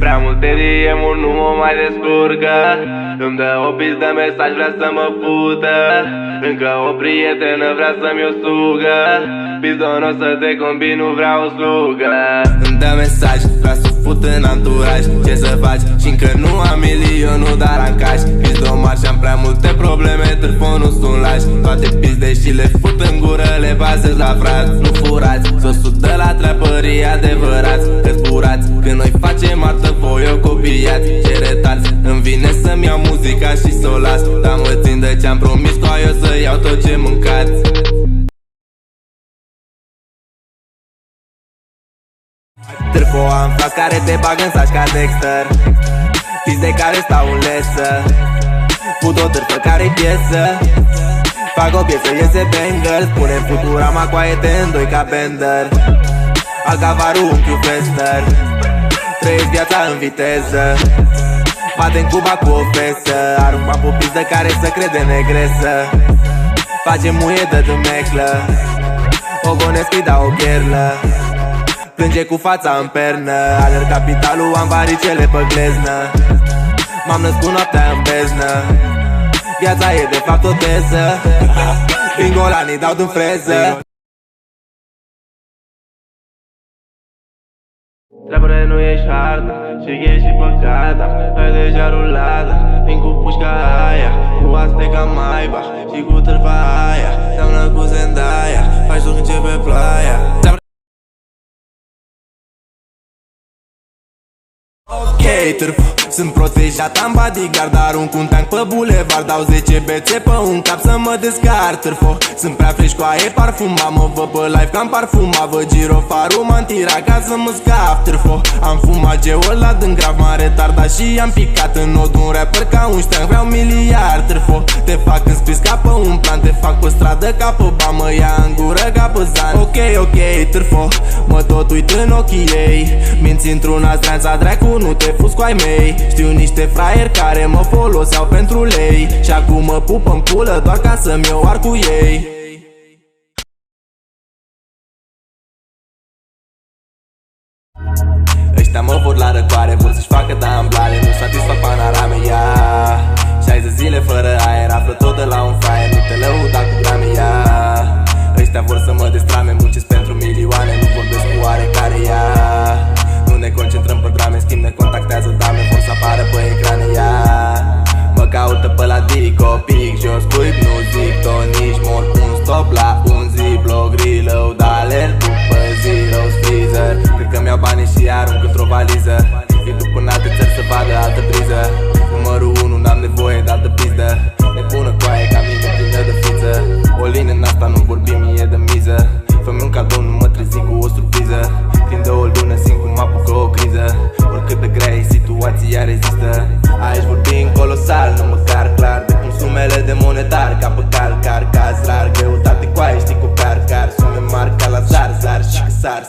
prea multe DM-uri, nu mă mai descurcă. Îmi dă o pizdă mesaj, vrea să mă fută. Încă o prietenă vrea să-mi o sugă. Pizdon, o să te combin, nu vreau o slugă. Îmi dă mesaj, vrea să fut în anturaj. Ce să faci? Și încă nu am milionul, dar am cash. Pizdon mari și-am prea multe probleme, telefonul sun lași. Toate pizde și le fut în gură, le bazez la frați. Nu furați, s-o sudă la treapării adevărați. Că-ți burați, când noi facem artă, voi o copiați. Ce retarzi, îmi vine să-mi iau muzica și s-o las. Dar mă țin de ce-am promis că eu să iau tot ce mâncați. Târfo, am frați care te bagă în saci ca Dexter. Pizde care stau în lesă. Fut o târfă care-i piesă. Fac o piesă, iese banger. Spune-mi Futurama cu aete în doi ca Bender. Alcavaru, unchiu Fester. Trăiesc viața în viteză. Bate-n Cuba cu o fesă. Arunc pe o pizdă care să crede negresă. Face muie de dumeclă. O gonesc-i dau o gherlă. Plânge cu fața în pernă. Alerg capitalul, am varicele pe gleznă. M-am născut noaptea în beznă. Viața e de fapt o teză. Pingolanii dau din freză. Treabă nu ești harta și e și păcata. Ai deja rulată, vin cu pușca aia. Cu Azteca Maiba și cu târfa aia. Seamnă cu Zendaya, faci tu începe ploaia. Ok, târfă, sunt protejat, am bodyguard. Arunc un tank pe bulevard. Dau 10 bețe pe un cap să mă descar, târfo. Sunt prea fresh cu aie parfumat. Mă văd pe live cam parfumat. Văd girofarul, m-am tirat ca să mă scap, târfo. Am fumat geul la din grav, m-am retardat și am picat în nod un rapper ca un șteang. Vreau miliard, târfo. Te fac în scris ca pe un plan. Te fac pe stradă ca pe bani. Mă ia în gură ca pe zan. Ok, ok, târfo. Mă tot uit în ochii ei. Minți într-un azdreanța dracu, nu te fuzi cu ai mei. Știu niște fraieri care mă foloseau pentru lei. Și acum mă pupă în pulă doar ca să-mi iau ar cu ei. Ăștia mă vor la răcoare, vor să-și facă damblare. Nu satisfac panorame, ia 60 zile fără aer, află tot de la un fraier. Nu te lăuda cu grame, ia. Ăștia vor să mă destrame, muncesc pentru milioane. Nu vorbesc cu oarecare, ia. Nu ne concentrăm pe drame, schimb ne contactează dame. Vor să apară pe ecrane, ia. Mă caută pe la Dico, pic jos, cuib, nu zic tot, nici mor. Un stop la un ziploc, reload, alerg după zero freezer. Cred că mi-au banii și arunc într-o valiză. Îi duc în alte țări să vadă altă priză. Numărul 1, n-am nevoie de altă pizdă. Nebună coaie ca mine, plină de fiță. O lină în asta, nu vorbim, e de miză. Fă-mi un cadou, nu mă trezi cu o surpriză. Timp de o lună simt cum apucă o criză. Oricât de grea e situația rezistă. Aici vorbim colosal, nu măcar clar. De cum sumele de monetar, ca pe car, caz rar. Greutate coaie, știi cu car, sume mari ca la zar, și că sar